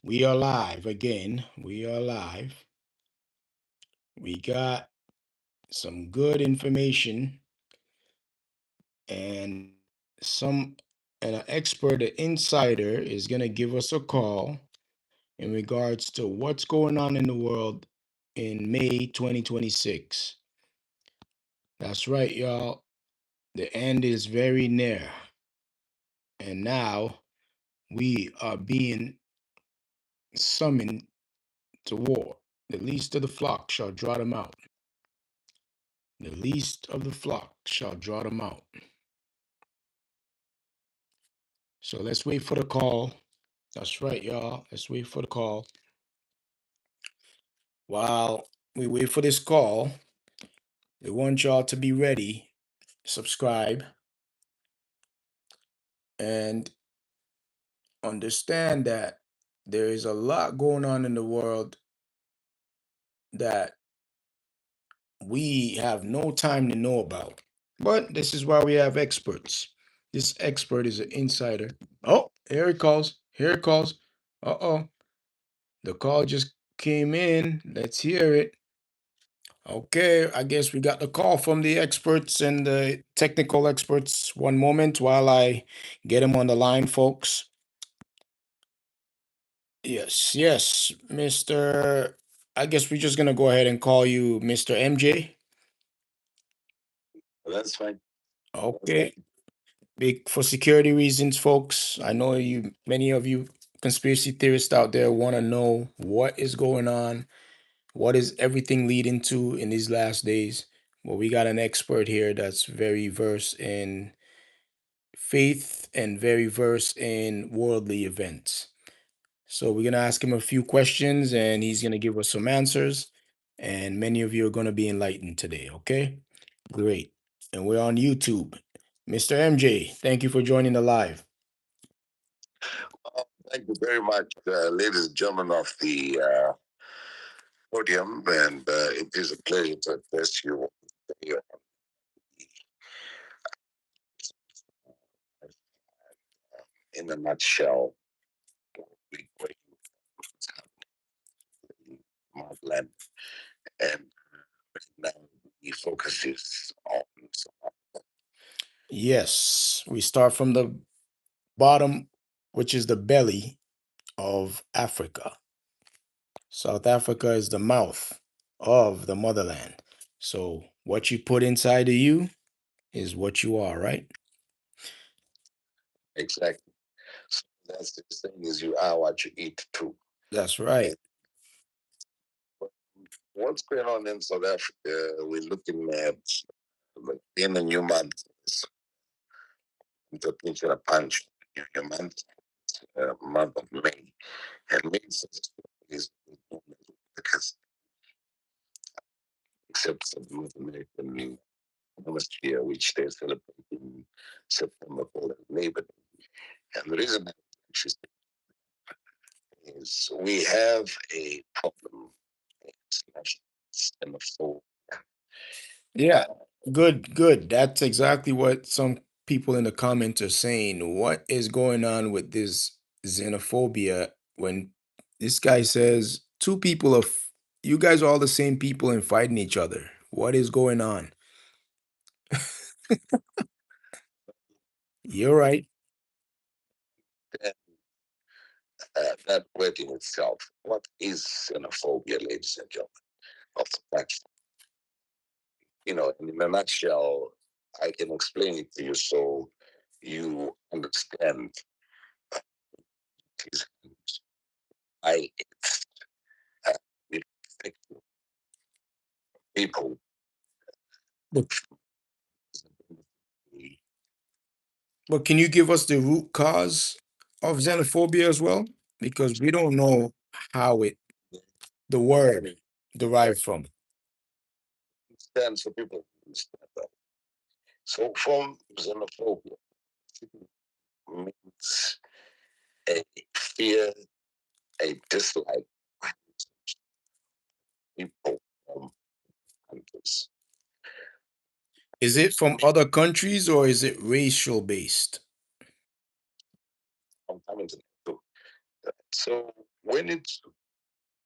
We are live again. We are live. We got some good information and some and an expert, an insider is going to give us a call in regards to what's going on in the world in May 2026. That's right, y'all. The end is very near. And now we are being summoned to war. The least of the flock shall draw them out. The least of the flock shall draw them out. So let's wait for the call. That's right, y'all. Let's wait for the call. While we wait for this call, we want y'all to be ready, subscribe, and understand that there is a lot going on in the world that we have no time to know about. But this is why we have experts. This expert is an insider. Oh, here it calls. Here it calls. Uh-oh. The call just came in. Let's hear it. Okay, I guess we got the call from the experts and the technical experts. One moment while I get them on the line, folks. Yes, yes, Mr. I guess we're just gonna go ahead and call you Mr. MJ. That's fine. Okay. Big for security reasons, folks. I know many of you conspiracy theorists out there want to know what is going on. What is everything leading to in these last days? Well, we got an expert here that's very versed in faith and very versed in worldly events. So we're going to ask him a few questions and he's going to give us some answers. And many of you are going to be enlightened today, okay? Great. And we're on YouTube. Mr. MJ, thank you for joining the live. Thank you very much, ladies and gentlemen of the podium, and it is a pleasure to address you today in a nutshell. We break motherland, and now the focus is on. Yes, we start from the bottom, which is the belly of Africa. South Africa is the mouth of the motherland. So what you put inside of you is what you are, right? Exactly. So that's the thing is you are what you eat too. That's right. What's going on in South Africa? We're looking at in a new month. The picture a punch new month, month of May, and May is because except for the North American hemisphere, which they're celebrating September for Labor Day. And the reason that's interesting is we have a problem. It's xenophobia. Yeah. Good, good. That's exactly what some people in the comments are saying. What is going on with this xenophobia when this guy says two people are, you guys are all the same people and fighting each other? What is going on? You're right. And that word in itself, what is xenophobia, ladies and gentlemen? Of the fact, in a nutshell, I can explain it to you so you understand these things. I uh, it affects people. But, but can you give us the root cause of xenophobia as well? Because we don't know how the word derived from. Understand so people understand that. So from xenophobia means a fear, a dislike people from countries. Is it from other countries or is it racial based? I'm coming to that too. So when it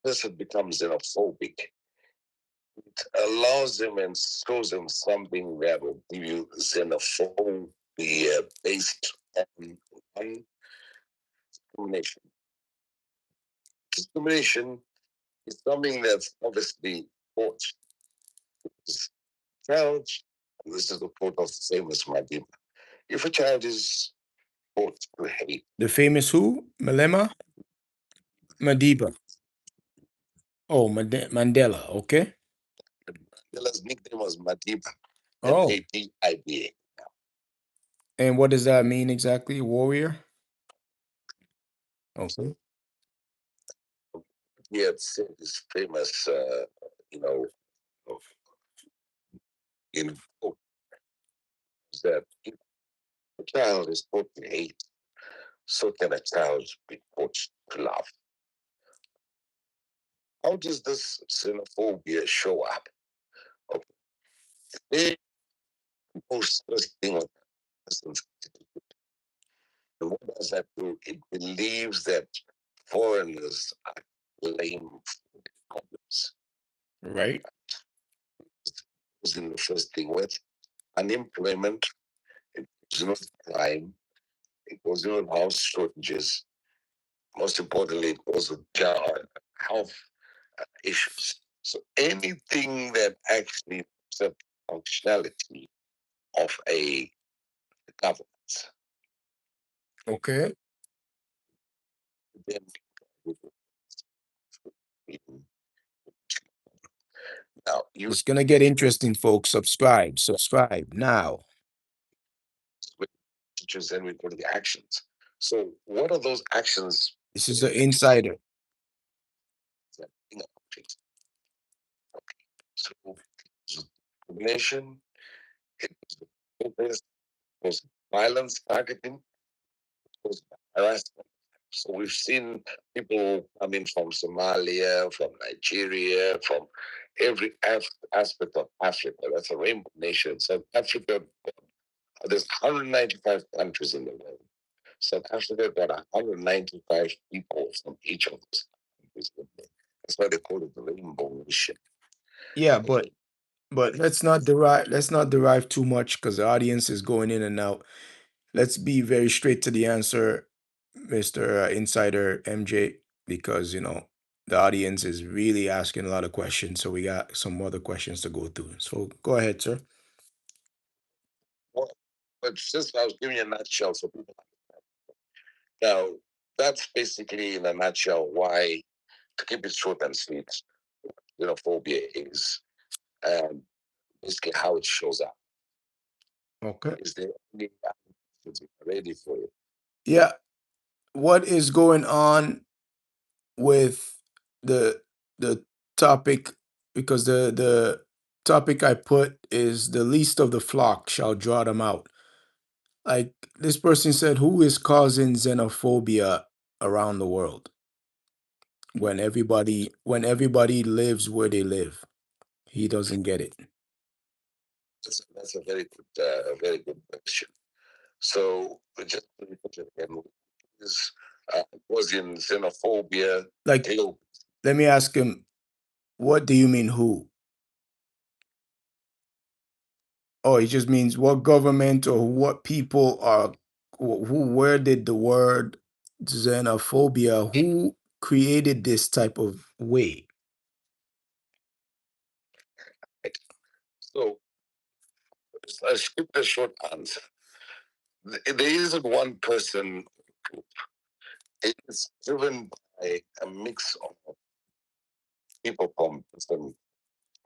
person becomes xenophobic, it allows them and shows them something that will give you xenophobia based on one discrimination. Discrimination is something that's obviously taught this child. This is the quote of the famous Madiba. If a child is taught to hate, The famous who? Malema? Madiba. Oh, Mandela. Okay. Mandela's nickname was Madiba, Oh, Madiba. and what does that mean exactly? Warrior? Okay. So he had said this famous, you know, in quote that if a child is taught to hate, so can a child be taught to love. How does this xenophobia show up? Okay. The most first thing on persons, and what does that do? It believes that foreigners are blamed for the problems. Right. Was in the first thing with unemployment, it goes in with crime, it goes in with house shortages. Most importantly, it goes with health issues. So anything that actually puts up functionality of a government, Okay. then now you It's gonna get interesting, folks. Subscribe. Subscribe now. teachers and we go to the actions. So what are those actions This is the insider. that being accomplishing? Okay. So discrimination, it was was violence targeting, it was harassment. So we've seen people coming from Somalia, from Nigeria, from every aspect of Africa. That's a rainbow nation. South Africa, there's 195 countries in the world. South Africa got 195 people from each of those countries. That's why they call it the rainbow nation. Yeah, but let's not derive too much because the audience is going in and out. Let's be very straight to the answer, Mr. Insider MJ, because the audience is really asking a lot of questions. So we got some other questions to go through. So go ahead, sir. Well, but just I was giving you a nutshell so people now that's basically in a nutshell why to keep it short and sweet, xenophobia is and basically how it shows up. Okay. Is there any ready for it? Yeah. What is going on with the the topic? Because the topic I put is the least of the flock shall draw them out. Like this person said, who is causing xenophobia around the world when everybody lives where they live? He doesn't get it. That's a very good question. So just to put it again, is causing xenophobia. Like, Hello, let me ask him, what do you mean who? Oh, it just means what government or what people are who where did the word xenophobia, who created this type of way? right. So let's keep the short answer. There isn't one person. It's driven by a mix of people from different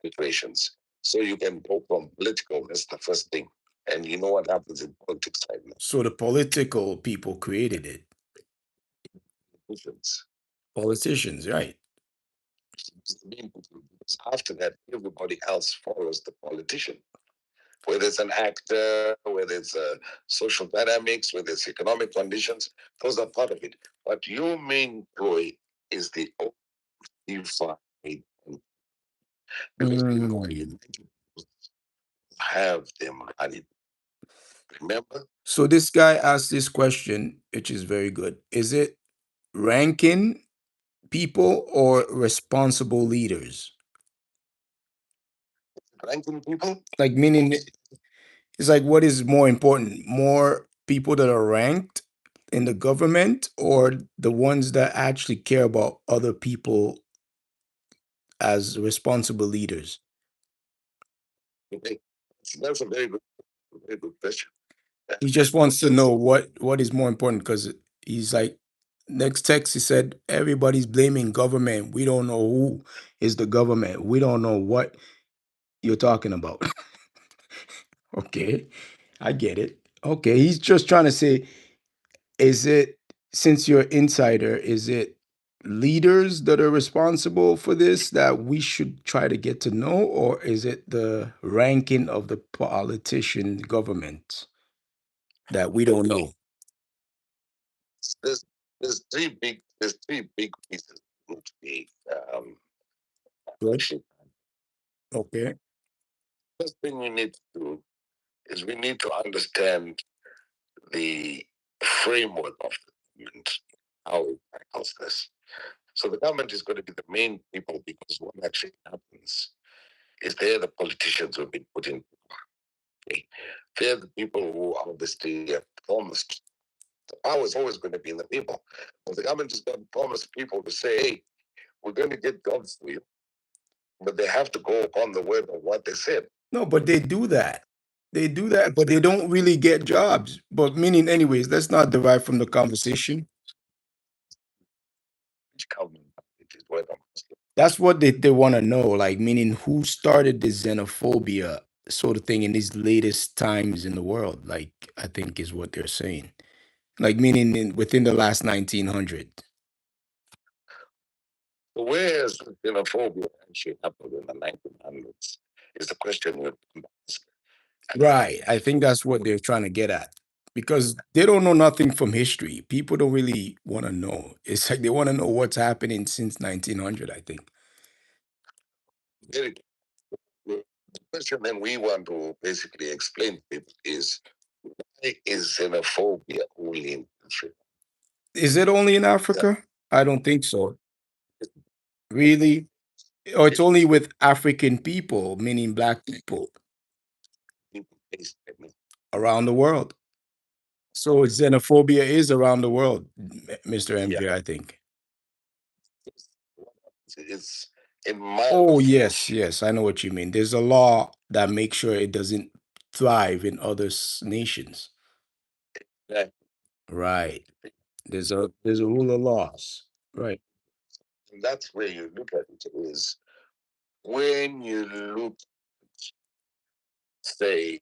situations. So you can go from political, that's the first thing. And you know what happens in politics right now? So the political people created it. Politicians. Politicians, right? Because after that, everybody else follows the politician. Whether it's an actor, whether it's social dynamics, whether it's economic conditions, those are part of it. But your main ploy is the unified, because you know Mm. you have them running. Remember? So this guy asked this question, which is very good. Is it ranking people or responsible leaders? Ranking people. Like meaning it's like what is more important? More people that are ranked in the government or the ones that actually care about other people as responsible leaders? Okay. That's a very good question. He just wants to know what is more important because he's like next text he said everybody's blaming government. We don't know who is the government. We don't know what you're talking about. Okay, I get it. Okay, he's just trying to say, is it since you're insider, is it leaders that are responsible for this that we should try to get to know, or is it the ranking of the politician government that we don't know? There's there's three big pieces to be Good. actually. Okay. First thing we need to do is we need to understand the framework of the government, how it tackles this. So the government is going to be the main people because what actually happens is they're the politicians who've been put in. Okay? They're the people who obviously have promised. The power is always going to be in the people. But the government is going to promise people to say, hey, we're going to get jobs for you, but they have to go upon the word of what they said. No, but they do that. They do that, but they don't really get jobs. But meaning, anyways, let's not derive from the conversation. Which government it is word of That's what they want to know. Like, meaning, who started this xenophobia sort of thing in these latest times in the world? Like, I think is what they're saying. Like, meaning within the last 1900. So whereas xenophobia actually happened in the 1900s is the question we ask. Right. I think that's what they're trying to get at because they don't know nothing from history. People don't really want to know. It's like they want to know what's happening since 1900, I think. Very good. The question then we want to basically explain to people is why is xenophobia only in Africa? Is it only in That Africa? I don't think so. Really? Or it's only with African people, meaning black people people face technique. around the world. So xenophobia is around the world, Mr. Yeah. MJ, I think. It's in my Oh, understanding. yes, yes, I know what you mean. There's a law that makes sure it doesn't thrive in other nations. That, Right. There's a rule of laws. Right. and that's where you look at it is when you look, say,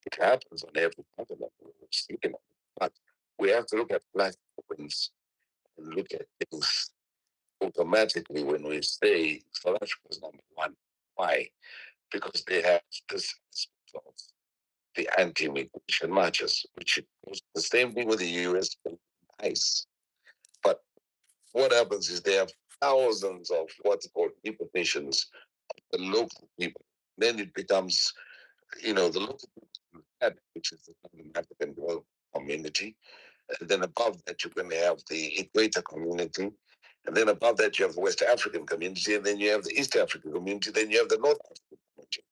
it happens on every continent. We're speaking of, but we have to look at black opens and look at things automatically when we say South Africa is number one. Why? Because they have this aspect of the anti-immigration marches, which is the same thing with the US and ICE. But what happens is they have thousands of what's called deportations of the local people. Then it becomes, the local people, which is the African world community. And then above that, you're going to have the Equator community. And then above that, you have the West African community. And then you have the East African community. Then you have the North African community.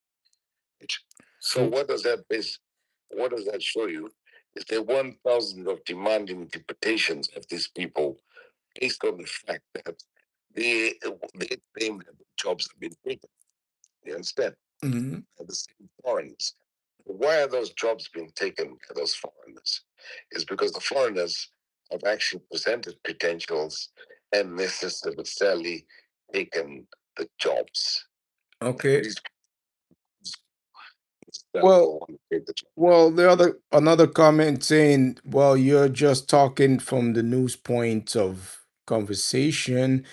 So So, what does that show you? Is there 1,000 of demanding interpretations of these people based on the fact that they, they claim that the jobs have been taken. You understand? mhm. At the same foreigners. Why are those jobs being taken by those foreigners? Is because the foreigners have actually presented credentials and necessarily taken the jobs. Okay. These Well, people want to take the job. well, the other another comment saying, well, you're just talking from the news point of conversation.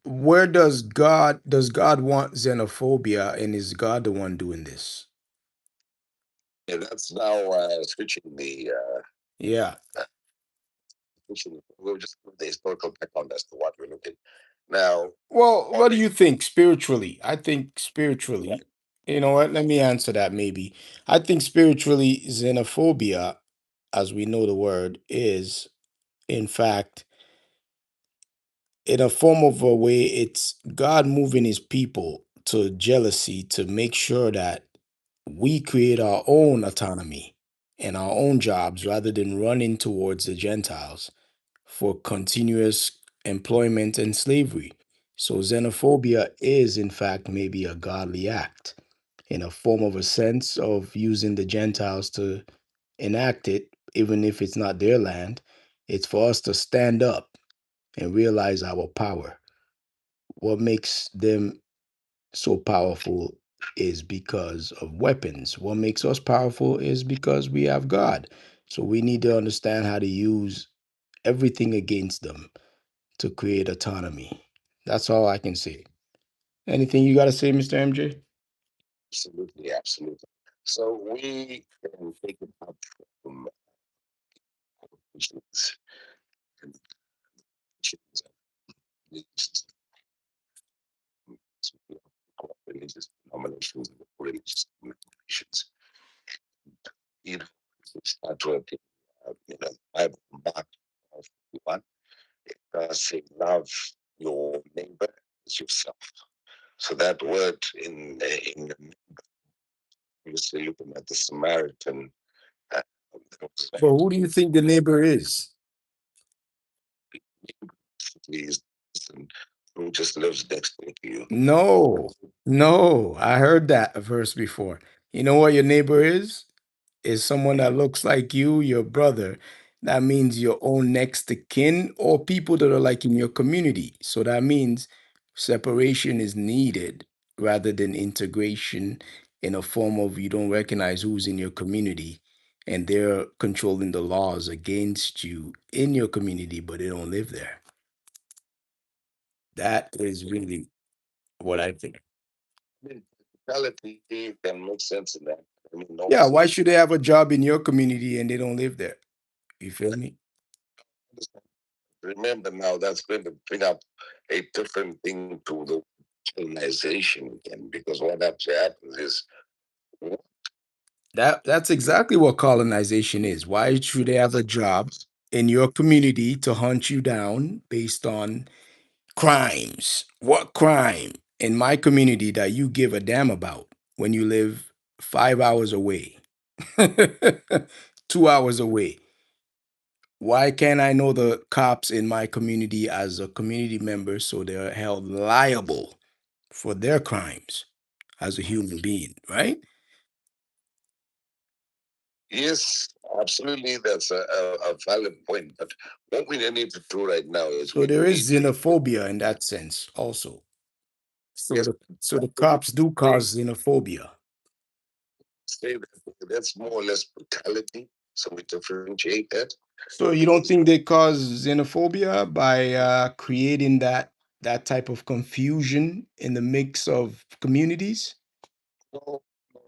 Where does God want xenophobia, and is God the one doing this? And that's now Yeah. we'll just put the historical background as to what we're looking now. Well, On what do the you think spiritually? I think right, spiritually, you know what? Let me answer that maybe. I think spiritually, xenophobia, as we know the word, is in fact, in a form of a way, it's God moving his people to jealousy to make sure that we create our own autonomy and our own jobs rather than running towards the Gentiles for continuous employment and slavery. So xenophobia is, in fact, maybe a godly act in a form of a sense of using the Gentiles to enact it, even if it's not their land. It's for us to stand up and realize our power. What makes them so powerful is because of weapons. What makes us powerful is because we have God. So we need to understand how to use everything against them to create autonomy. That's all I can say. Anything you got to say, Mr. MJ? Absolutely, absolutely. So we can take it up from nations and nations and religious denominations and religious denominations. You know, we start working, Bible back of one. It does say love your neighbor as yourself. So that word in you say looking at the Samaritan, uh, But who do you think the neighbor is? is who just lives next door to you. No, no. I heard that verse before. You know what your neighbor is someone that looks like you, your brother. That means your own next to kin or people that are like in your community. So that means separation is needed rather than integration in a form of you don't recognize who's in your community and they're controlling the laws against you in your community, but they don't live there. That is really what I think. I mean, reality can make sense in that. I mean, Yeah, also, why should they have a job in your community and they don't live there? You feel me? remember now that's going to bring up a different thing to the colonization again, because what actually happens is That's exactly what colonization is. Why should they have a job in your community to hunt you down based on crimes? What crime in my community that you give a damn about when you live 5 hours away, 2 hours away? Why can't I know the cops in my community as a community member so they're held liable for their crimes as a human being, right? yes, absolutely, that's a valid point. But what we need to do right now is So we there need is to xenophobia in that sense also. So yes, the cops do cause xenophobia. say that that's more or less brutality. So we differentiate that. So you don't think they cause xenophobia by creating that type of confusion in the mix of communities? No, no,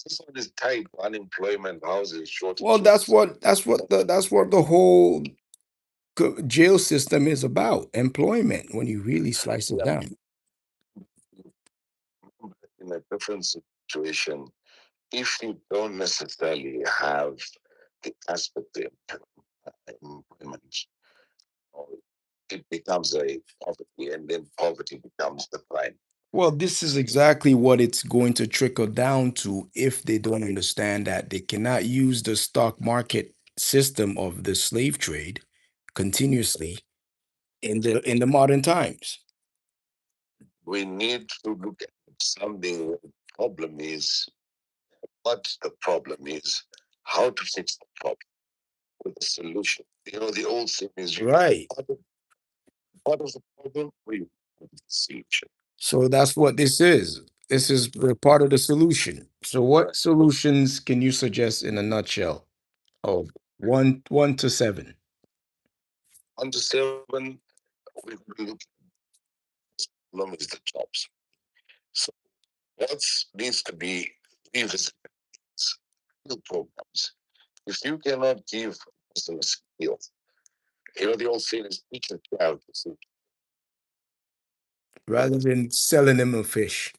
this one is tied to unemployment, housing Well, shortages. that's what the whole jail system is about, employment when you really slice it Yeah, down. in a different situation, if you don't necessarily have the aspect of employment, or it becomes a poverty, and then poverty becomes the crime. Well, this is exactly what it's going to trickle down to if they don't understand that they cannot use the stock market system of the slave trade continuously in the modern times. We need to look at something where the problem is, what the problem is, how to fix the problem with a solution. You know, the old saying is you Right. part of the problem or you part of the solution. So that's what this is. This is the part of the solution. So what solutions can you suggest in a nutshell? Oh, one to seven. On the seven, we look at the problem is the jobs. So what needs to be revisited is skill programs. If you cannot give a person a skill, you know, the old saying is teach a child to see. Rather than selling them a fish.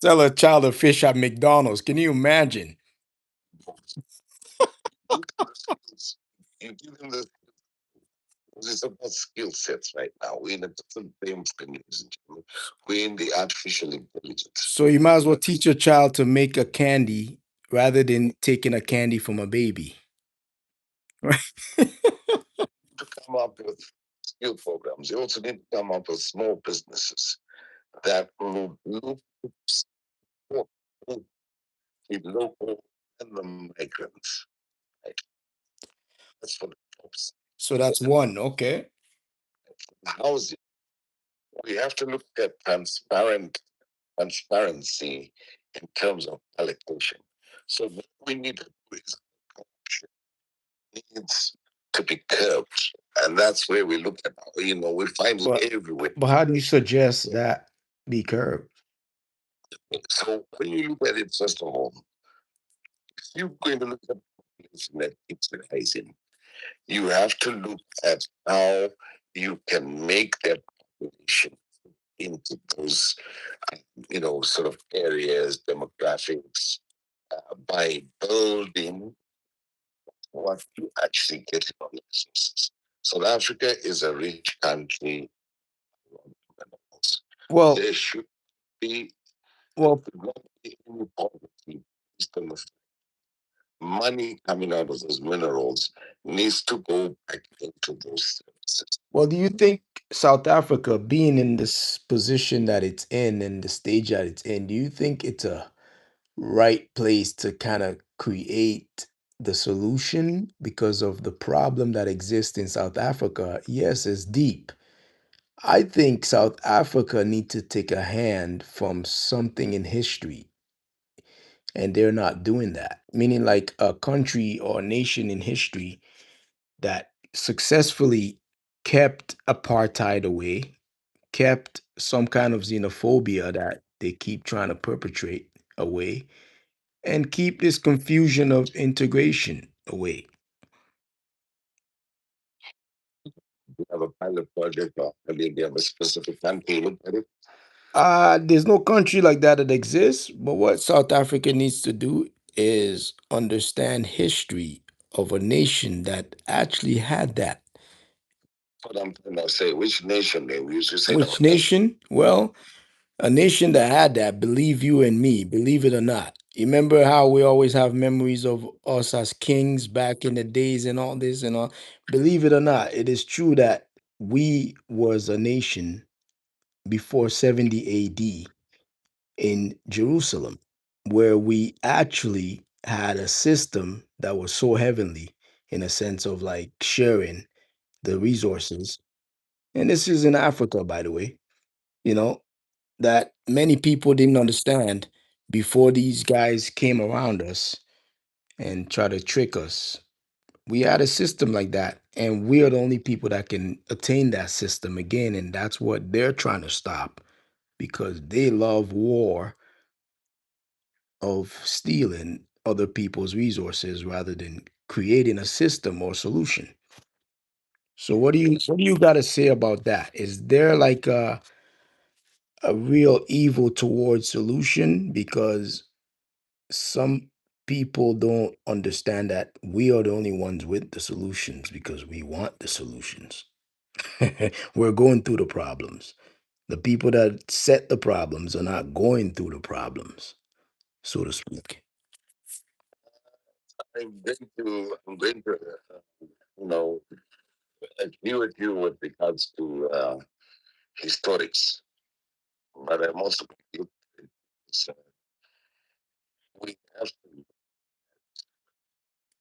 Sell a child a fish at McDonald's. Can you imagine? look at the skills. You give them the It's about skill sets right now. We're in a different frame, ladies and gentlemen. We're in the artificial intelligence. So you might as well teach your child to make a candy rather than taking a candy from a baby. Right? To come up with skill programs. You also need to come up with small businesses that will look for the local and the migrants. Right? That's for the jobs. So that's one. Okay. Housing. We have to look at transparency in terms of allocation. So what we need to do is corruption needs to be curbed. And that's where we look at, we find it But everywhere. but how do you suggest that be curbed? So when you look at it, first of all, if you're going to look at population that keeps rising, you have to look at how you can make that population into those, sort of areas, demographics, by building what you actually get on the resources. South Africa is a rich country. Well, There should be well, not be any poverty based on the money coming out of those minerals needs to go back into those services. well, do you think South Africa being in this position that it's in and the stage that it's in, do you think it's a right place to kind of create the solution because of the problem that exists in South Africa? Yes, it's deep. I think South Africa need to take a hand from something in history, and they're not doing that. Meaning, like a country or a nation in history that successfully kept apartheid away, kept some kind of xenophobia that they keep trying to perpetrate away, and keep this confusion of integration away. You have a pilot project, or maybe you have a specific country, look at it. There's no country like that that exists, but what South Africa needs to do is understand history of a nation that actually had that. What I'm trying to say, which nation they we used to say Which that. nation? Well, a nation that had that, believe you and me, believe it or not. You remember how we always have memories of us as kings back in the days and all this and all. Believe it or not, it is true that we was a nation before 70 AD in Jerusalem, where we actually had a system that was so heavenly in a sense of like sharing the resources. And this is in Africa, by the way, you know, that many people didn't understand before these guys came around us and try to trick us. We had a system like that, and we are the only people that can attain that system again. And that's what they're trying to stop because they love war of stealing other people's resources rather than creating a system or solution. So what do you got to say about that? Is there like a real evil towards solution because some people don't understand that we are the only ones with the solutions because we want the solutions. We're going through the problems. The people that set the problems are not going through the problems, so to speak. I'm going to you know, agree with you with regards to historics, but I'm also going to we have to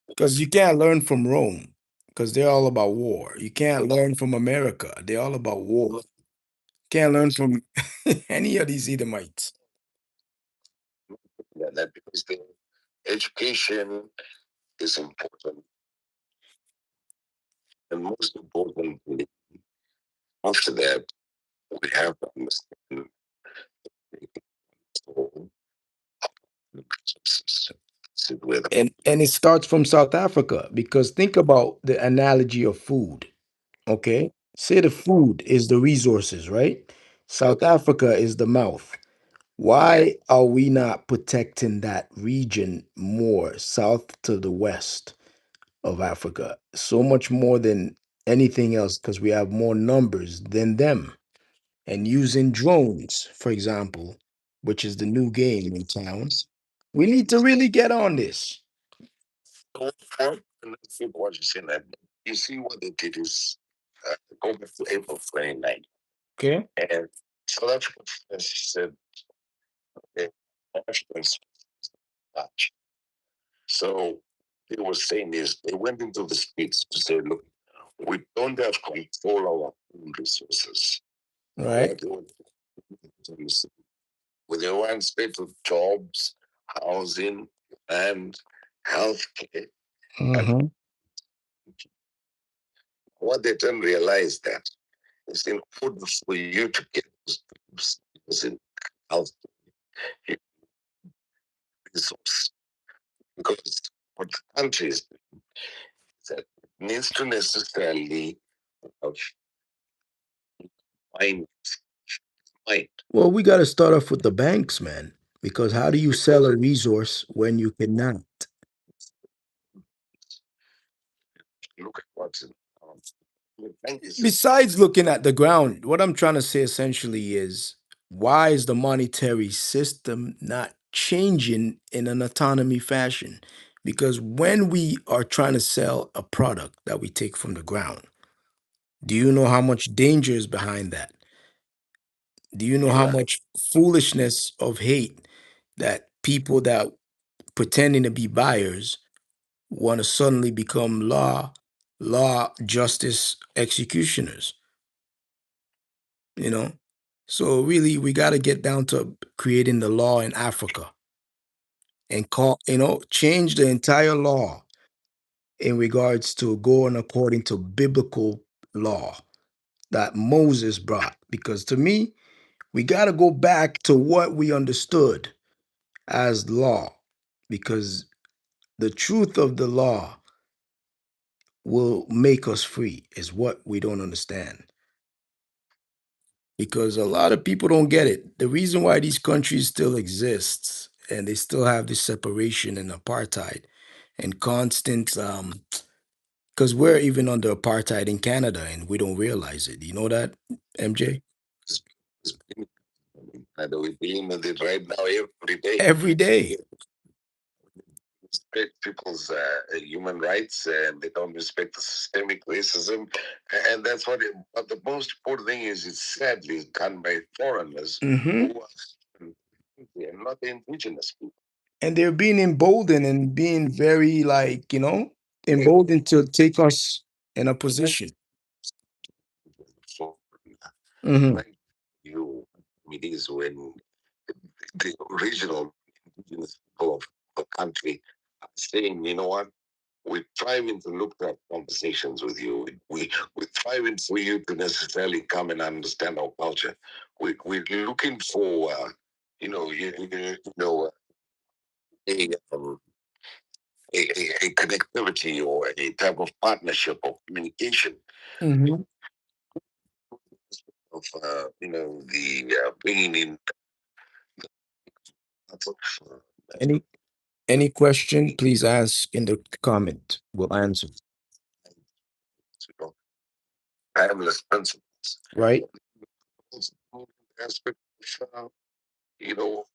Because you can't learn from Rome, because they're all about war. You can't learn from America. They're all about war. Can't learn from any of these Edomites. yeah, that because the education is important, and most importantly, after that, we have to understand the resources. Where the And it starts from South Africa because think about the analogy of food. Okay. Say the food is the resources, right? South Africa is the mouth. Why are we not protecting that region more, south to the west? of Africa, so much more than anything else because we have more numbers than them. And using drones, for example, which is the new game in town, we need to really get on this. So, and I think what you saying that you see what they did is go back to April 29th. Okay. And South Africa first said eh, Africans march. So they were saying this, they went into the streets to say, look, we don't have control of our own resources. Right. With their one state of jobs, housing, and healthcare. And Hmm. what they didn't realize that is in order for you to get those jobs in health resource, because what the country is that it needs to necessarily have mind, mind. Well, we got to start off with the banks, man, because how do you sell a resource when you cannot? Look at what's in the bank is Besides looking at the ground, what I'm trying to say essentially is why is the monetary system not changing in an autonomy fashion? Because when we are trying to sell a product that we take from the ground, do you know how much danger is behind that? Do you know how yeah. much foolishness of hate that people that pretending to be buyers want to suddenly become law justice executioners, you know? So really we got to get down to creating the law in Africa and change the entire law in regards to going according to biblical law that Moses brought, because to me we got to go back to what we understood as law, because the truth of the law will make us free is what we don't understand, because a lot of people don't get it. The reason why these countries still exist and they still have this separation and apartheid and constant because we're even under apartheid in Canada and we don't realize it. You know that, MJ? And we're dealing with it right now every day. Every day. Respect people's human rights and they don't respect the systemic racism. And that's what but the most important thing is it's sadly done by foreigners Hmm. who are not the indigenous people. And they're being emboldened and being very, like, emboldened to take us in a position. So, Hmm. like you, it is when the original indigenous people of the country are saying, you know what, we're thriving to look at conversations with you. We're thriving for you to necessarily come and understand our culture. We're looking for, a, um, a connectivity or a type of partnership or communication Hmm. of, the bringing in of, Any any question, please ask in the comment. We'll answer. you know, timeless principles. Right? Also, aspect of, you know,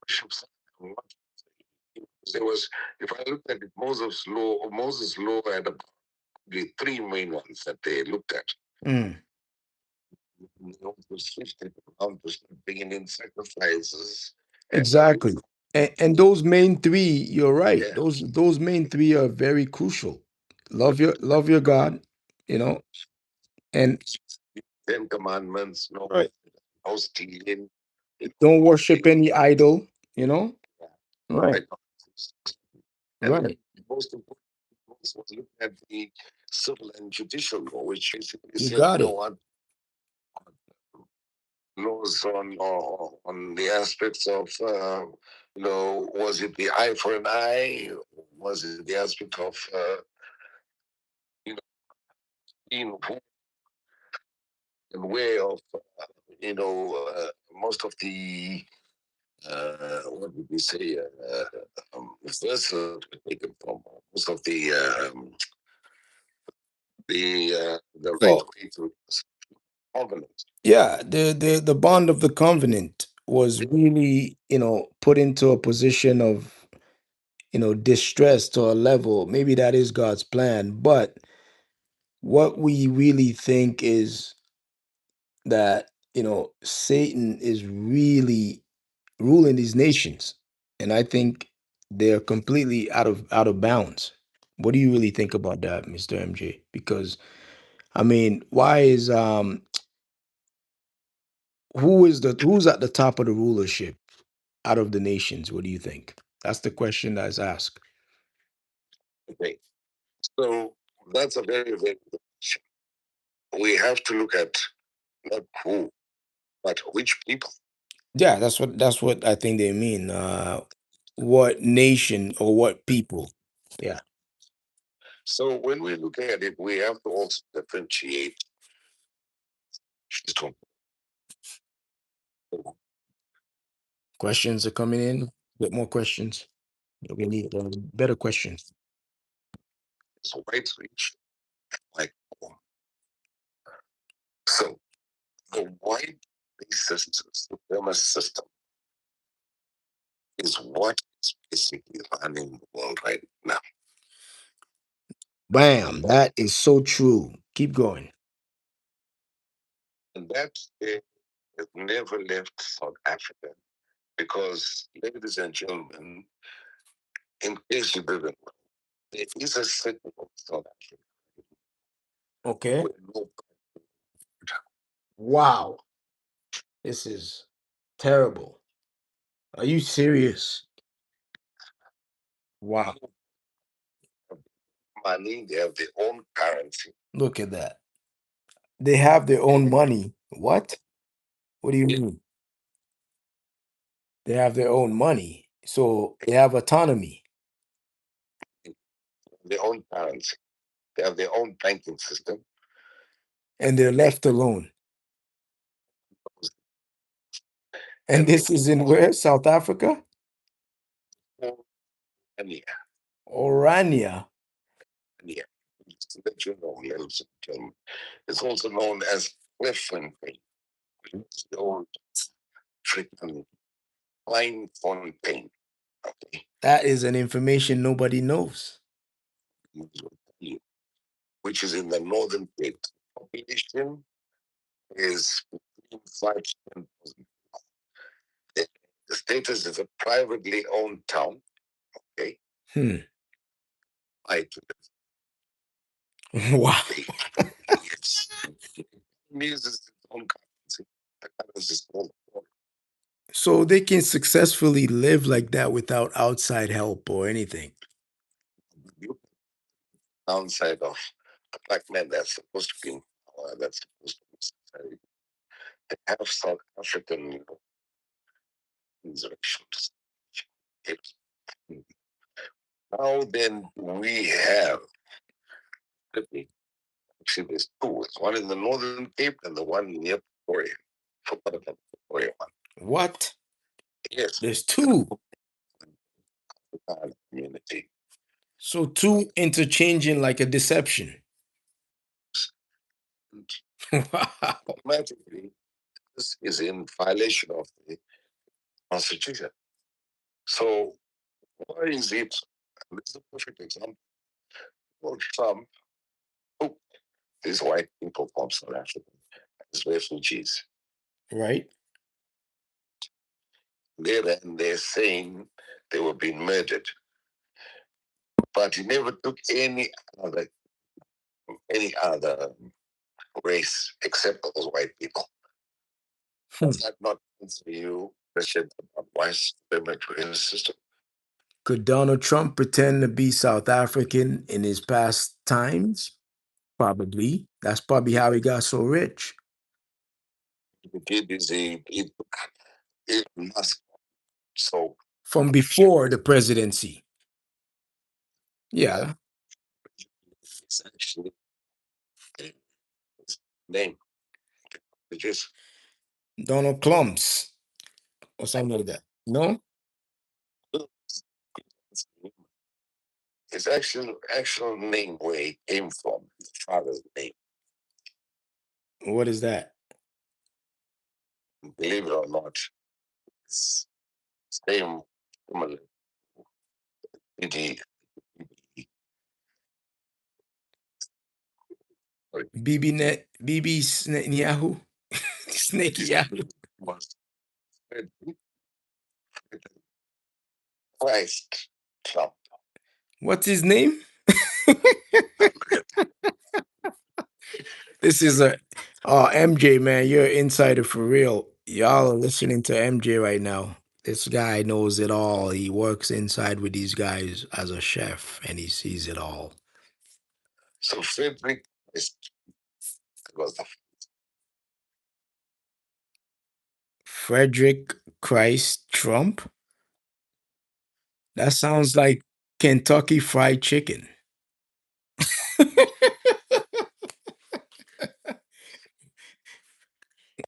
bishops. There was, if I looked at it, Moses' law had probably three main ones that they looked at. Mm, To switch it around to start bringing in sacrifices. And exactly. And those main three, you're right. yeah, Those main three are very crucial. Love your God, you know, and Ten Commandments, right. no stealing, Don't worship any idol, you know? Right, right? And then right. most important was looking at the civil and judicial law, which basically You said, got you know it. what, laws on the aspects of, was it the eye for an eye? Was it the aspect of, you know, being and way of, most of the what did we say? First, we take it from most of the right Oh, way to covenant. yeah, the bond of the covenant was really, put into a position of, distress to a level. Maybe that is God's plan, but what we really think is that, Satan is really ruling these nations. And I think they're completely out of bounds. What do you really think about that, Mr. MJ? Because I mean, why is who's at the top of the rulership out of the nations? What do you think? That's the question that's asked. Okay, so that's a very very good question. We have to look at not who, but which people. Yeah, that's what I think they mean. What nation or what people? Yeah. So when we look at it, we have to also differentiate between Questions are coming in. Get more questions. We need better questions. white rich, like poor. So the white system, supremacist system, is what is basically running the world right now. Bam. That is so true. Keep going. And that has never left South Africa because, ladies and gentlemen, in case you didn't know, there is a city of South Africa Okay. where no, Wow. This is terrible. Are you serious? Wow. money, they have their own currency. Look at that. They have their own money. What? What do you mean? They have their own money. So they have autonomy Their own currency. They have their own banking system. and they're left alone. And And this is in where? South Africa? and Orania. yeah, just to let you know, ladies and gentlemen, it's also known as Cliffontein. It's the old treatment Klein Fontaine. Okay, That is an information nobody knows. which is in the northern Cape. Population is between 5 to 10,000. The the status is a privately owned town. Okay, Hmm. I to Wow. the yes, uses its own currency. The currency is called So they can successfully live like that without outside help or anything. the downside of a black man that's supposed to be in power, that's supposed to be society. They have South African insurrections. Now then we have actually there's two. It's one in the Northern Cape and the one near Pretoria. Forgot about the Pretoria one. What? Yes, There's two. community. So two interchanging like a deception. Wow. Automatically, this is in violation of the Constitution. So why is it? And this is a perfect example. Well, Trump took these white people from South Africa as refugees. Right? They're saying they were being murdered, but he never took other any other race except those white people. Hmm. Does that not answer you question about why systemic racism? Could Donald Trump pretend to be South African in his past times? Probably. That's probably how he got so rich. The kid is he took Elon Musk. So From before the presidency. Yeah. it's actually his name. It is Donald Clumps or something like that. No? His actual name, where he came from, his father's name. What is that? Believe it or not, it's same similar. It, BB Net BB Yahoo? Snake his Yahoo. was Christ Trump. What's his name? This is a MJ, man. You're an insider for real. Y'all are listening to MJ right now. This guy knows it all. He works inside with these guys as a chef and he sees it all. So Frederick was the Frederick Christ Trump? That sounds like Kentucky Fried Chicken.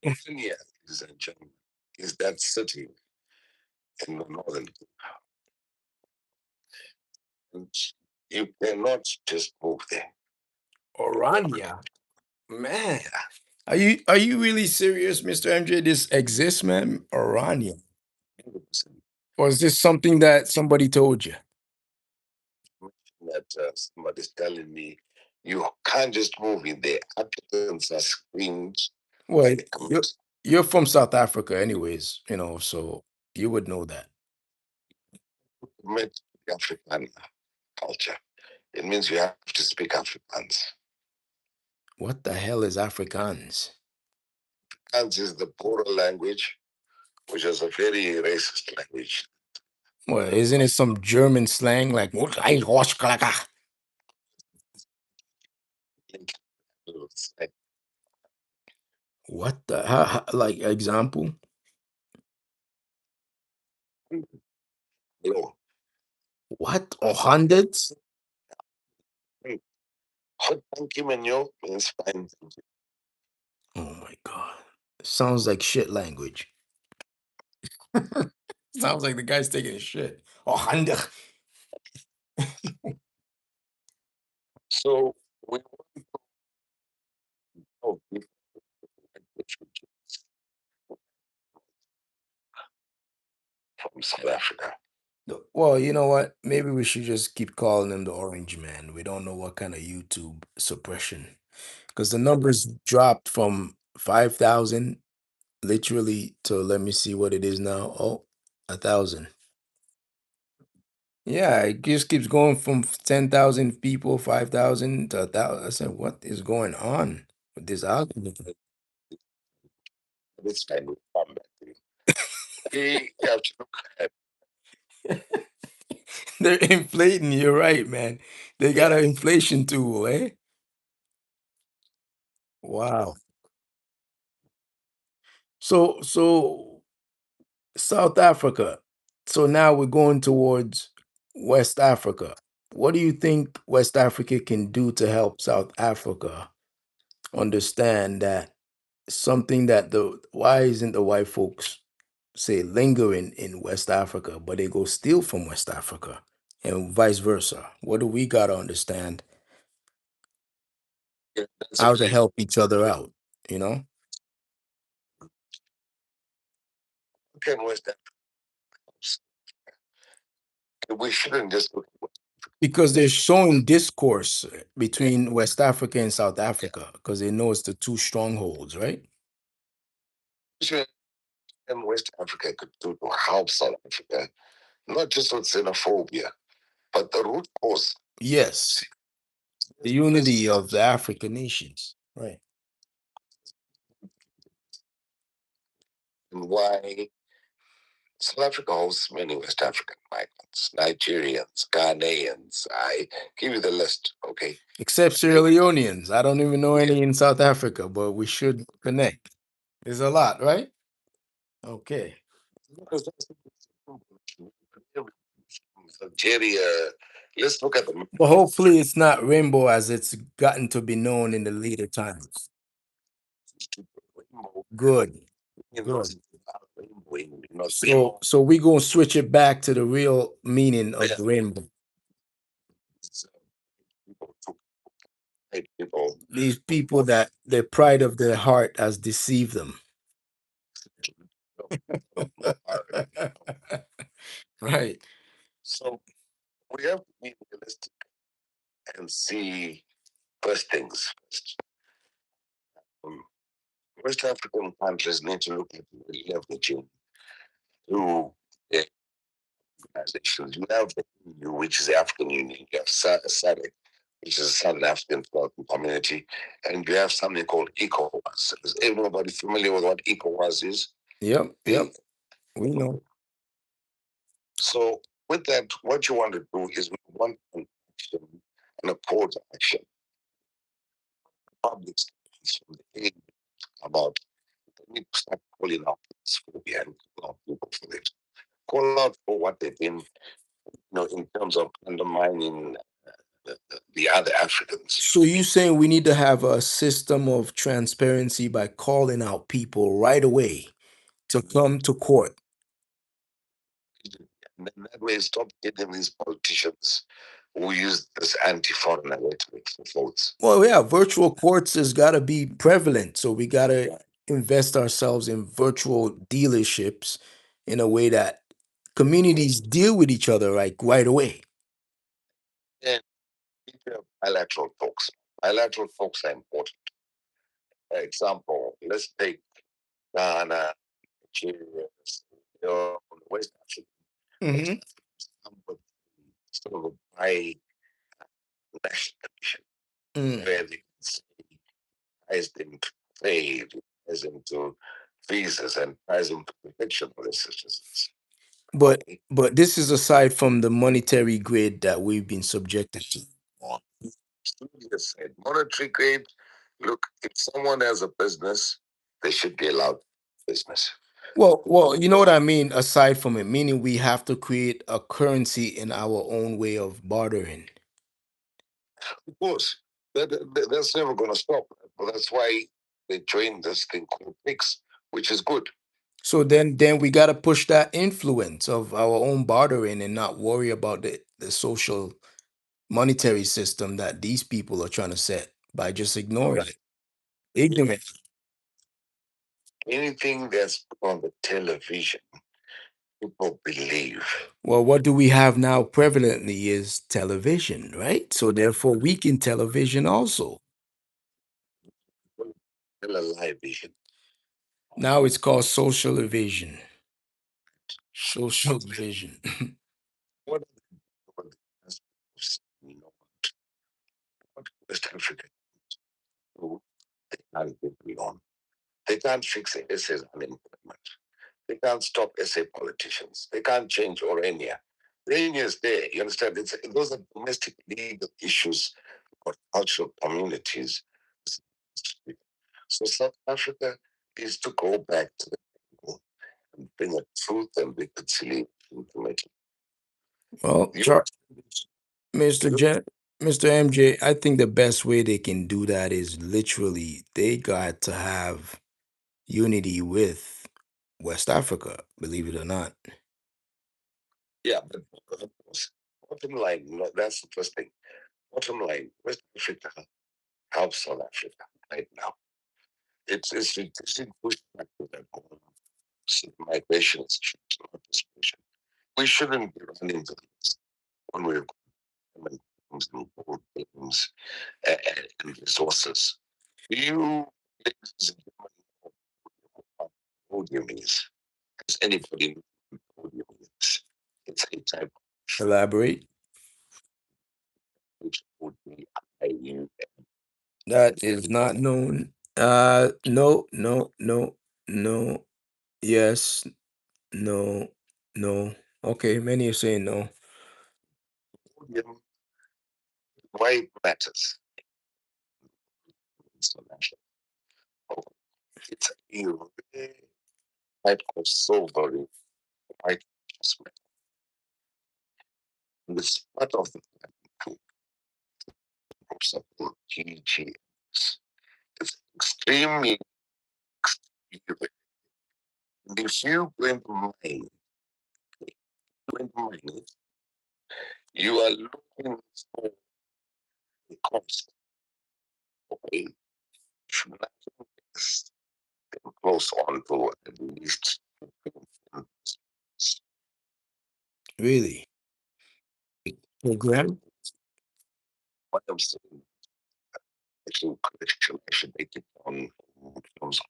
Virginia, ladies and gentlemen, is that city in the northern. And you cannot just move there. Orania. Man. Are you really serious, Mr. MJ? This exists, man? Orania. Or is this something that somebody told you? That somebody's telling me you can't just move in there. Applicants are screened Well, by the you're, committee. you're from South Africa, anyways, so you would know that. Commit the African culture. It means you have to speak Afrikaans. What the hell is Afrikaans? Afrikaans is the Poro language, which is a very racist language. Well, isn't it some German slang like It's like, what the like example? you What? Or hundreds? know, hot thank you menu means fine. Oh my god. Sounds like shit language. Sounds like the guy's taking a shit. Oh, hundred. So we know people from South Africa. Well, you know what? Maybe we should just keep calling him the Orange Man. We don't know what kind of YouTube suppression, because the numbers dropped from 5,000 literally to, let me see what it is now. Oh, 1,000. Yeah, it just keeps going from 10,000 people, 5,000 to 1,000. I said, what is going on with this algorithm? This kind of combat. We have to look at, They're inflating. You're right, man. They got yeah, an inflation tool, eh? Wow. So South Africa. So now we're going towards West Africa. What do you think West Africa can do to help South Africa understand that something that the why isn't the white folks say lingering in West Africa, but they go steal from West Africa and vice versa? What do we gotta understand that's a how to very help each other out, you know? African West Africans. We shouldn't just look at Because they're showing discourse between West Africa and South yeah. Africa because they know it's the two strongholds, right? And West Africa could do to help South Africa, not just with xenophobia, but the root cause. Yes, the unity of the African nations, right? And why South Africa hosts many West African migrants, Nigerians, Ghanaians. I give you the list, okay? Except Sierra Leoneans. I don't even know Yeah. any in South Africa, but we should connect. There's a lot, right? Okay. Nigeria. Let's look at the But hopefully it's not rainbow as it's gotten to be known in the later times. Good. Good. rainbow in North So we gonna switch it back to the real meaning of Korea. the rainbow. It's, people took white people These people that the pride of their heart has deceived them. to no power. Right. So we have to be realistic and see first things first. Um, West African countries need to look at the leveraging through their organizations. You have the EU, which is the African Union. You have SADC, which is the Southern African Development Community, and you have something called ECOWAS. Is everybody familiar with what ECOWAS is? Yep. Yep. The, We know. so with that, what you want to do is we want an action and a call to action. Public statements from the aid about we need to start calling out this phobia and call out people for it. Call out for what they've been, in terms of undermining the other Africans. So you saying we need to have a system of transparency by calling out people right away to come to court. And then that way, stop getting these politicians who use this anti-foreigner rhetoric for votes. Well, yeah, virtual courts has got to be prevalent. So we got to invest ourselves in virtual dealerships in a way that communities deal with each other like right away. And if you have bilateral talks, bilateral talks are important. For example, let's take Ghana, Nigeria, West Africa, Hmm. but sort of a bi-national commission Mm. where they can say ties them to trade, ties them to visas, and ties them to protection for the citizens. But but this is aside from the monetary grade that we've been subjected to. Absolutely said. Monetary grade, look, if someone has a business, they should be allowed business. Well, you know what I mean. Aside from it, meaning we have to create a currency in our own way of bartering. Of course, that's never going to stop. But that's why they joined this thing called PIX, which is good. So then we got to push that influence of our own bartering and not worry about the social monetary system that these people are trying to set by just ignoring Right. it. Ignorant. Anything that's on the television, people believe. Well, what do we have now prevalently is television, right? So therefore, we can television also. Tell a lie vision. Now it's called social evasion. Social vision. What are the you know, what West Africa do? They can't get beyond. They can't fix SA's unemployment. They can't stop SA politicians. They can't change Orania. Orania is there. You understand? Those are domestic legal issues for cultural communities. So South Africa is to go back to the people and bring a truth and reconciliation to it. Well, You, Mr. Mr. MJ, I think the best way they can do that is literally they got to have unity with West Africa, believe it or not. yeah, but of course, bottom line, no, that's the first thing. Bottom line, West Africa helps South Africa right now. It's reducing pushback to that whole migration is not discussion. We shouldn't be running to this when we're going and gold things and resources. You, ladies and gentlemen, know what podium is. Does anybody know what podium is? It's a type Elaborate. which would be IU. That is not known. No, no, no, no. Yes, no, no. Okay, many are saying no. Podium, why it matters. It's not national. Oh, it's a rare type of silvery white adjustment. And it's part of the groups of GGS. It's extremely, extremely If you going to mine, going to mine it, you are looking for the cost. Okay, should not invest close on to at least Really? Program? what I'm saying. Actually, collection, I should make it on terms of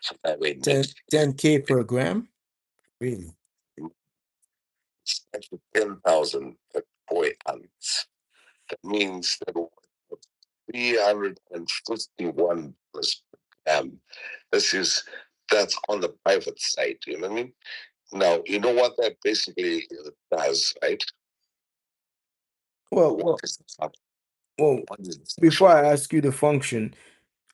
so that way 10, next 10K per gram? Really? year it's actually 10,000 per boy ounce. That means that 351 plus this is that's on the private side, you know what I mean? Now you know what that basically does, right? Well, What well, is the function? well, What is the before function? I ask you the function,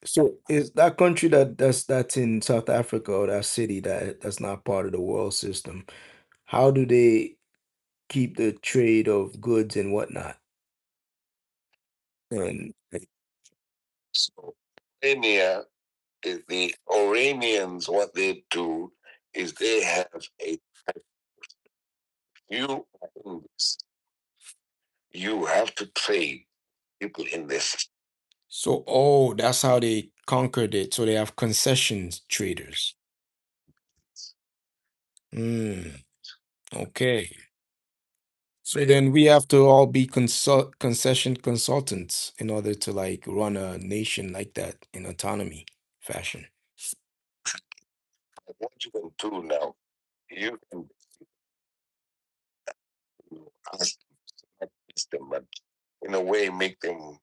so is that country that's in South Africa or that city that's not part of the world system, how do they keep the trade of goods and whatnot? And So Romania is the Oranians, what they do is they have a you are in this, you have to trade people in this. so, oh, that's how they conquered it. So they have concessions traders. Mm, okay. So then we have to all be concession consultants in order to like run a nation like that in autonomy fashion. What you can do now, you can ask them, not ask them, but in a way make them,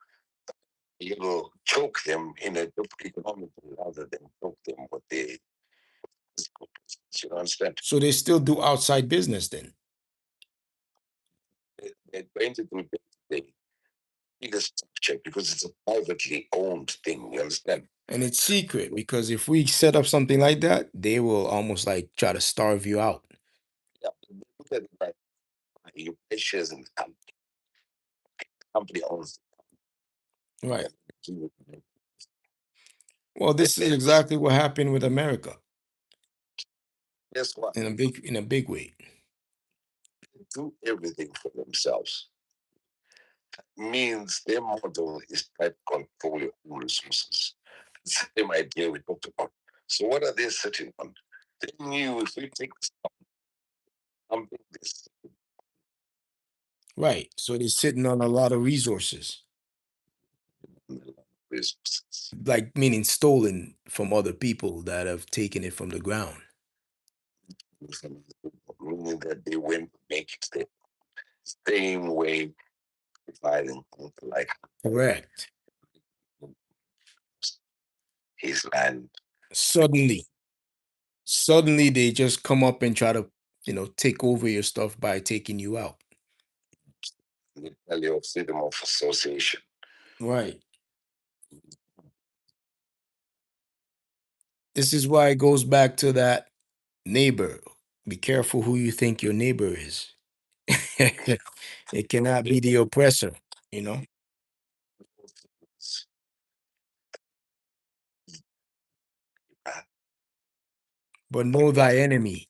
you know, choke them in a different economically rather than choke them with the, you understand? So they still do outside business then. They're going to do the biggest structure because it's a privately owned thing, you understand? And it's secret because if we set up something like that, they will almost like try to starve you out. Yeah, look at it like you pay shares in the company owns Right. it. Well, this is It's, exactly what happened with America guess what? in a big way. They do everything for themselves. Means their model is try to control your own resources. It's the same idea we talked about. So what are they sitting on? They knew if we take something this Right. So they're sitting on a lot of resources, resources, like meaning stolen from other people that have taken it from the ground. meaning that they went to make it the same way dividing like Correct. his land. Suddenly, suddenly they just come up and try to, take over your stuff by taking you out. The value of freedom of association. Right. This is why it goes back to that neighbor. Be careful who you think your neighbor is. It cannot be the oppressor, you know. But know thy enemy.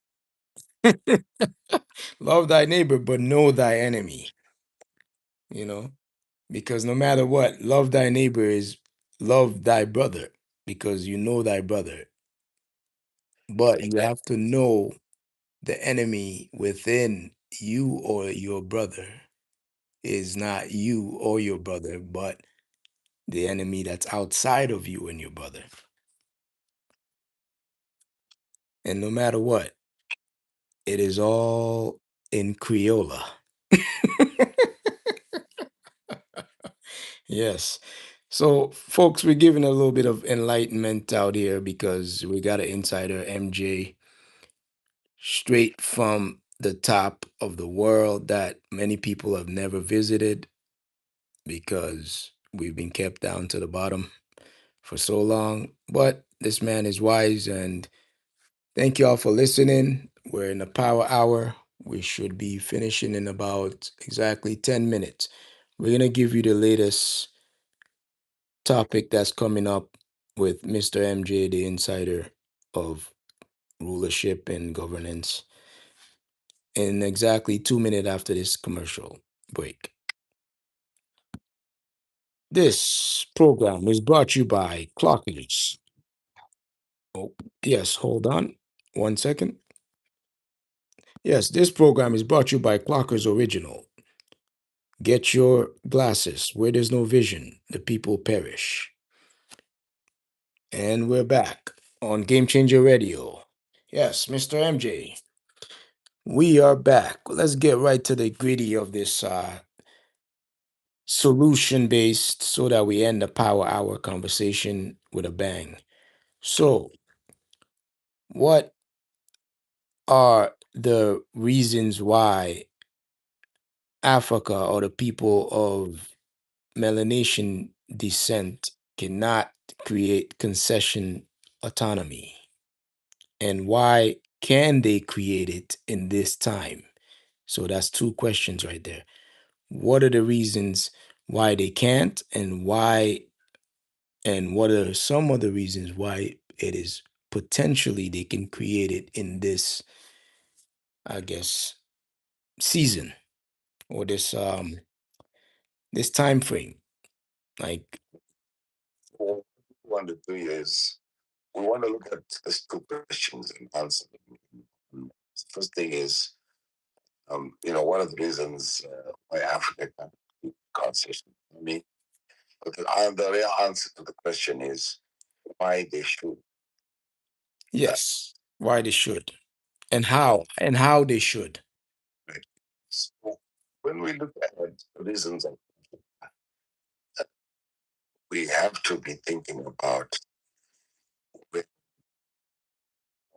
Love thy neighbor, but know thy enemy, you know. Because no matter what, love thy neighbor is love thy brother because you know thy brother. But you have to know the enemy within you or your brother is not you or your brother, but the enemy that's outside of you and your brother. And no matter what, it is all in Creola. Yes. So, folks, we're giving a little bit of enlightenment out here because we got an insider, MJ, straight from the top of the world that many people have never visited because we've been kept down to the bottom for so long. But this man is wise, and thank you all for listening. We're in the power hour. We should be finishing in about exactly 10 minutes. We're going to give you the latest topic that's coming up with Mr. MJ, the insider of rulership and governance in exactly 2 minutes after this commercial break. This program is brought to you by Clockers. Oh, yes, hold on 1 second. Yes, this program is brought to you by Clockers Original. Get your glasses. Where there's no vision, the people perish. And we're back on Game Changer Radio. Yes, Mr. MJ, we are back. Let's get right to the gritty of this solution based so that we end the power hour conversation with a bang. So, what are the reasons why Africa or the people of Melanesian descent cannot create concession autonomy? And why can they create it in this time? So that's two questions right there. What are the reasons why they can't, and what are some of the reasons why it is potentially they can create it in this, I guess, season or this time frame? Like, What we want to do is we want to look at these two questions and answer them. First thing is, one of the reasons why Africa can't be concession. I mean, but the real answer to the question is why they should. yes, why they should, and how they should. Right? So when we look at the reasons, we have to be thinking about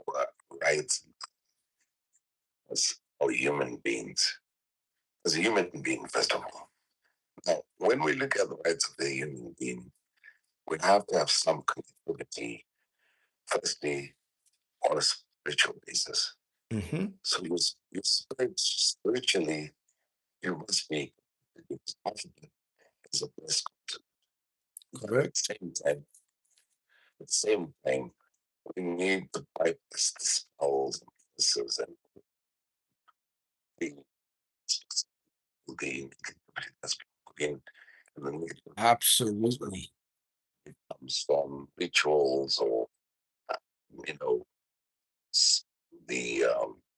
our rights as our human beings, as a human being, first of all. Now, when we look at the rights of the human being, we have to have some connectivity, firstly, on a spiritual basis. Hmm. So spiritually, you must be confident as a blessed person. But Correct. at the same time, we need to bypass the spells and curses and the the that's been and the negative Absolutely. comes from rituals or uh, you know the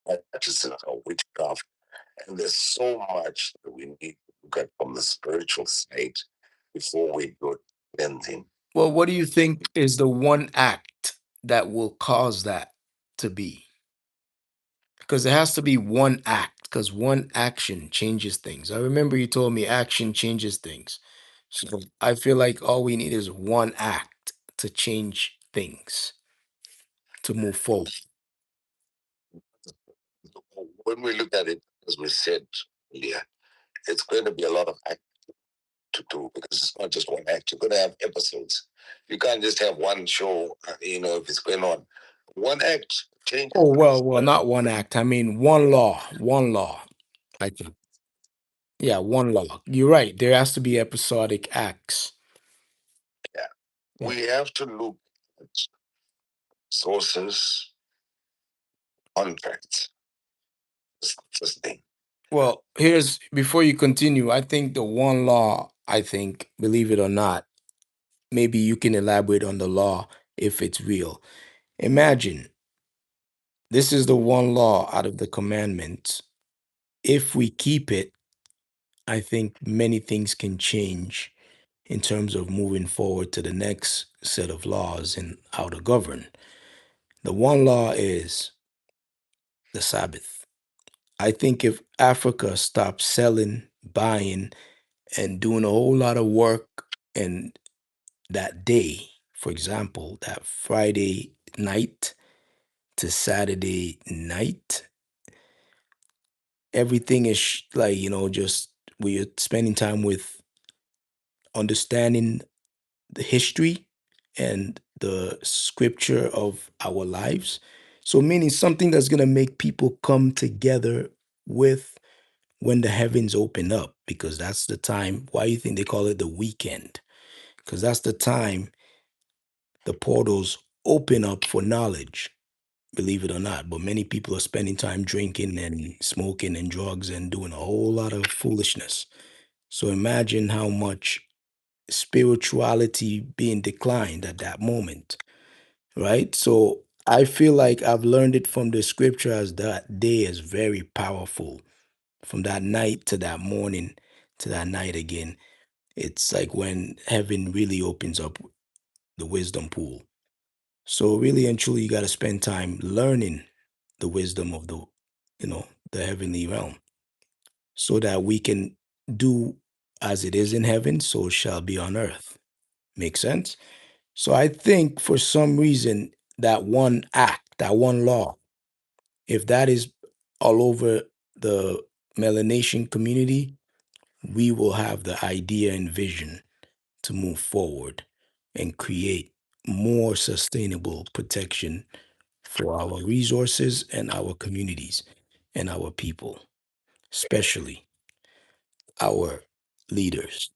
practices of witchcraft. And there's so much that we need to look at from the spiritual side before we do anything. Well, what do you think is the one act that will cause that to be? Because there has to be one act, because one action changes things. I remember you told me action changes things. So I feel like all we need is one act to change things, to move forward. When we look at it, as we said earlier, it's going to be a lot of act to do because it's not just one act. You're going to have episodes. You can't just have one show, if it's going on. One act changes Oh, things. well, not one act. I mean, one law, one law. I think. Yeah, one law. You're right. There has to be episodic acts. Yeah. Yeah. We have to look at sources, contracts. That's the first thing. Well, here's before you continue, I think the one law, I think, believe it or not, maybe you can elaborate on the law if it's real. Imagine this is the one law out of the commandments. If we keep it, I think many things can change in terms of moving forward to the next set of laws and how to govern. The one law is the Sabbath. I think if Africa stops selling, buying, and doing a whole lot of work and that day, for example, that Friday night to Saturday night, everything is like, just we're spending time with understanding the history and the scripture of our lives. So, meaning something that's going to make people come together with when the heavens open up, because that's the time. Why you think they call it the weekend? Because that's the time the portals open up for knowledge. believe it or not. But many people are spending time drinking and smoking and drugs and doing a whole lot of foolishness. So imagine how much spirituality being declined at that moment, right? So I feel like I've learned it from the scriptures that day is very powerful. From that night to that morning to that night again, it's like when heaven really opens up the wisdom pool. So really and truly, you got to spend time learning the wisdom of the heavenly realm, so that we can do as it is in heaven, so it shall be on earth. Make sense? So I think for some reason that one act, that one law, if that is all over the melanation community, we will have the idea and vision to move forward and create more sustainable protection for our resources and our communities and our people, especially our leaders.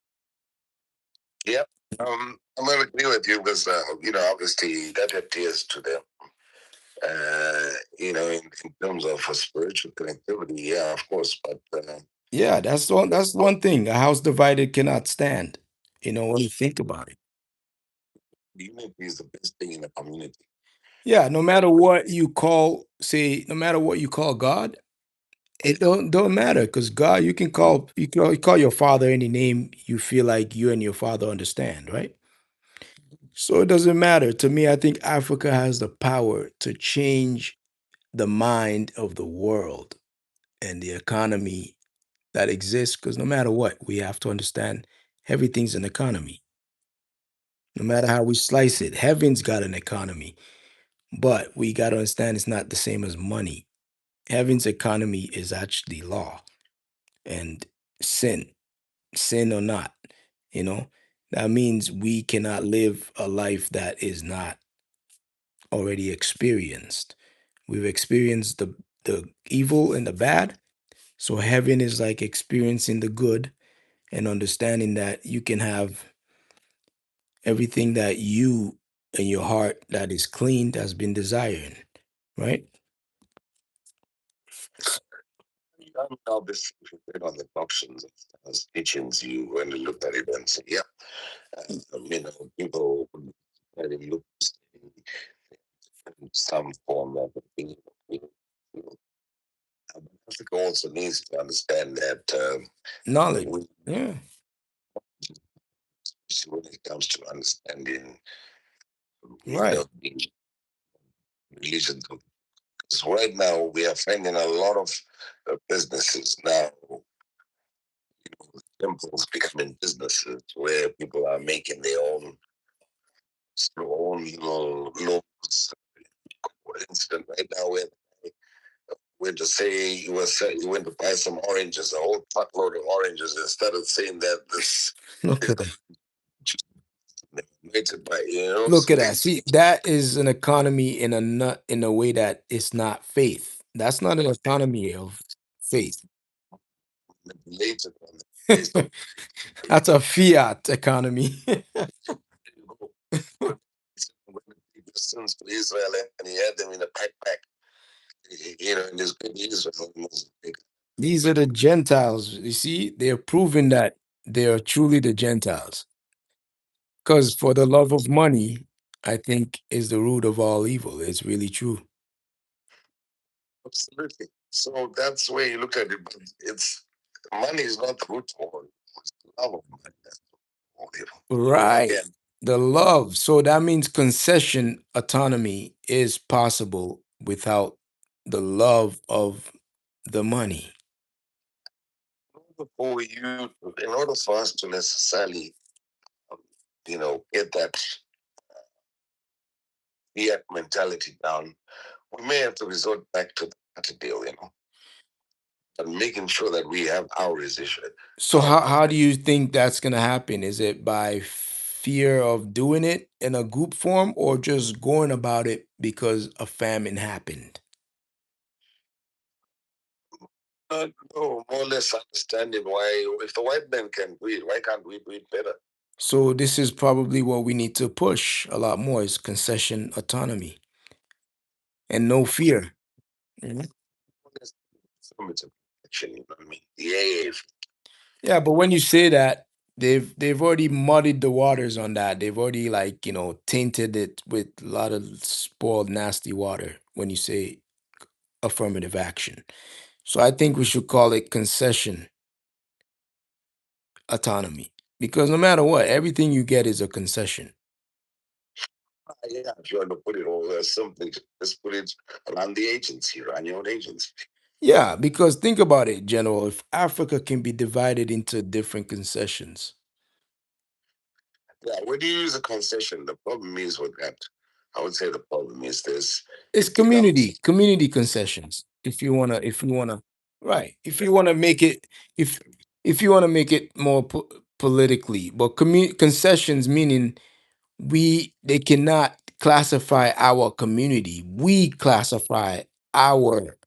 Yep. I'm going to agree with you because, obviously that appears to them. In terms of spiritual connectivity, yeah, of course. But Yeah, that's one thing. A house divided cannot stand. When you think about it. unity is the best thing in a community. Yeah, no matter what you call, say, no matter what you call God, it don't matter because God, you call your father any name you feel like you and your father understand, right? So it doesn't matter. To me, I think Africa has the power to change the mind of the world and the economy that exists because no matter what, we have to understand everything's an economy. No matter how we slice it, heaven's got an economy, but we got to understand it's not the same as money. Heaven's economy is actually law and sin, sin or not, you know. That means we cannot live a life that is not already experienced. We've experienced the evil and the bad. So heaven is like experiencing the good and understanding that you can have everything that you and your heart that is clean has been desiring, right? Now this if you put on the options as teachings, you when you look at it and say, yeah, people really look in some form of opinion. But Africa also needs to understand that Knowledge. we, Yeah, when it comes to understanding, right. the religion. Because right now we are finding a lot of businesses now, temples becoming businesses where people are making their own little laws. For instance, right now when went to say you went to buy some oranges, a whole truckload of oranges, instead of saying that this Look is at the that. made to buy, Look so at they that. See, that is an economy in a nut in a way that it's not faith. That's not an economy of faith. manipulate it on the based on That's a fiat economy. you go. When the Christians to Israel and he had them in a backpack, in his good Israel, These are the Gentiles. You see, they're proving that they are truly the Gentiles. Because for the love of money, I think, is the root of all evil. It's really true. absolutely. So that's where you look at it. But it's money is not the root of all. It's the love of money. That's all evil. Right. Again, The love. So that means concession autonomy is possible without the love of the money. in order for us to necessarily, um, get that fiat mentality down, we may have to resort back to the deal, and making sure that we have our decision. So how do you think that's gonna happen? Is it by fear of doing it in a group form or just going about it because a famine happened? No, more or less understanding why, if the white man can do it, why can't we do it better? So this is probably what we need to push a lot more is concession autonomy. and no fear. Mhm. There's affirmative action, you know what I mean? Yeah, Yeah, but when you say that, they've already muddied the waters on that. They've already like tainted it with a lot of spoiled, nasty water. When you say affirmative action, so I think we should call it concession autonomy because no matter what, everything you get is a concession. yeah. If you want to put it all simply, just put it around the agency, run your own agency. Yeah, because think about it, General. If Africa can be divided into different concessions, Yeah, when you use a concession, the problem is with that. I would say the problem is this: it's it becomes community concessions. If you wanna, right? If you wanna make it, if if you wanna make it more politically, but concessions meaning they cannot classify our community. We classify our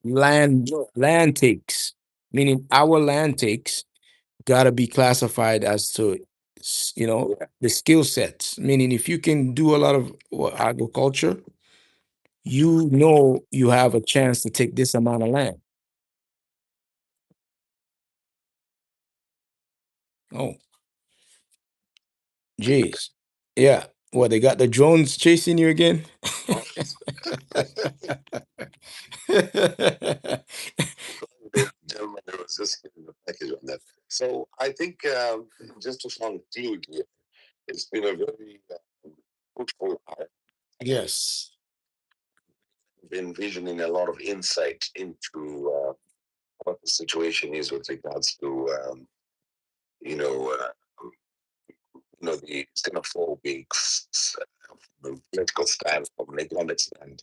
land takes, meaning our land takes got to be classified as to the skill sets. Meaning, if you can do a lot of agriculture, you have a chance to take this amount of land. Oh, geez, yeah. What they got the drones chasing you again? the gentleman that was just getting the package on that. So I think just to conclude here, it's been a very fruitful hour. Yes. Envisioning a lot of insight into what the situation is with regards to you know the xenophobic from a political stand, from an economic stand,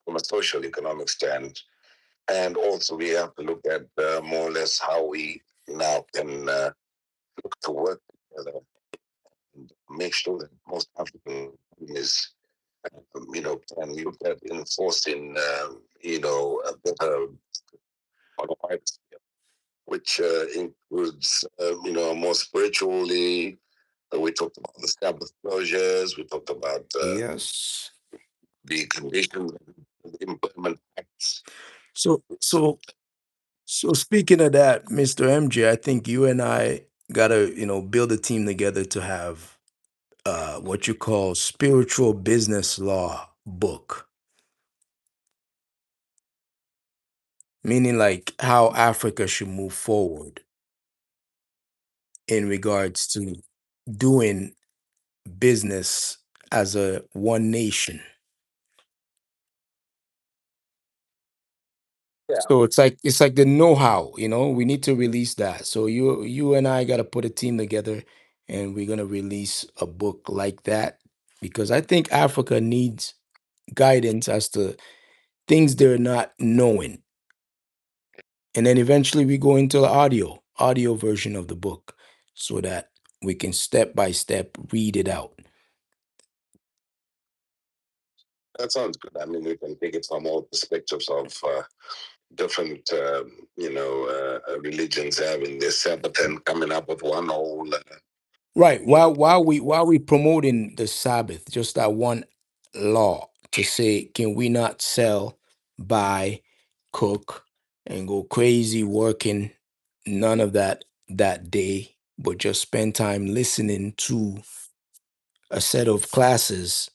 from a social economic stand, and also we have to look at more or less how we now can look to work together and make sure that most African companies can look at enforcing a better on a wider scale, which includes more spiritually. We talked about the Sabbath closures. We talked about Yes. the conditions, the employment acts. So so so speaking of that, Mr. MJ, I think you and I gotta, build a team together to have what you call spiritual business law book. Meaning like how Africa should move forward in regards to doing business as a one nation. Yeah, So it's like the know-how, we need to release that. So you and I got to put a team together and we're going to release a book like that because I think Africa needs guidance as to things they're not knowing. And then eventually we go into the audio version of the book so that we can step by step read it out. that sounds good. I mean, we can take it from all perspectives of different, religions having their Sabbath and coming up with one whole. Right. While we promoting the Sabbath, just that one law to say, can we not sell, buy, cook, and go crazy working? None of that day, but just spend time listening to a set of classes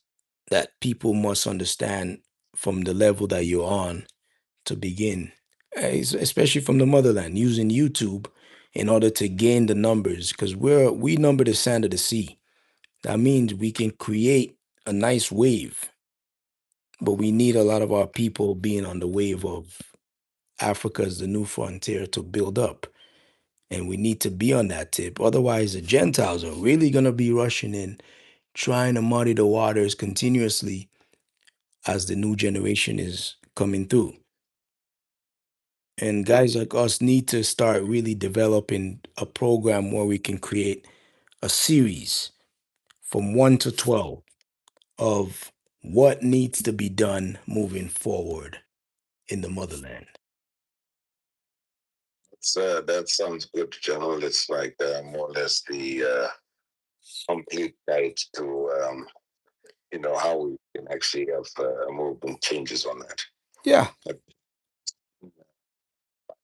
that people must understand from the level that you're on to begin. Especially from the motherland, using YouTube in order to gain the numbers, because we number the sand of the sea. That means we can create a nice wave, but we need a lot of our people being on the wave of Africa as the new frontier to build up. And we need to be on that tip. Otherwise, the Gentiles are really going to be rushing in, trying to muddy the waters continuously as the new generation is coming through. And guys like us need to start really developing a program where we can create a series from 1 to 12 of what needs to be done moving forward in the motherland. That sounds good, General. It's like more or less the complete guide to how we can actually have movement changes on that. Yeah, But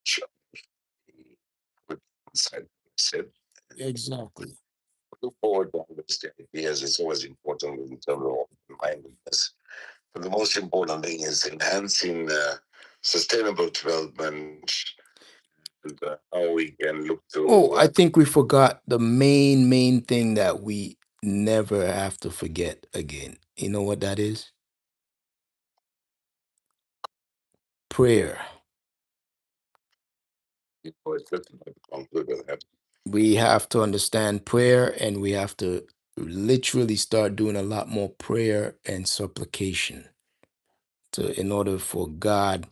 sure, with said, said, exactly. look forward to understand ideas. It's always important in terms of mindedness. But the most important thing is enhancing sustainable development and how we can look Oh, to I think we forgot the main thing that we never have to forget again. You know what that is? Prayer. it's just about to conclude with that. We have to understand prayer, and we have to literally start doing a lot more prayer and supplication to in order for God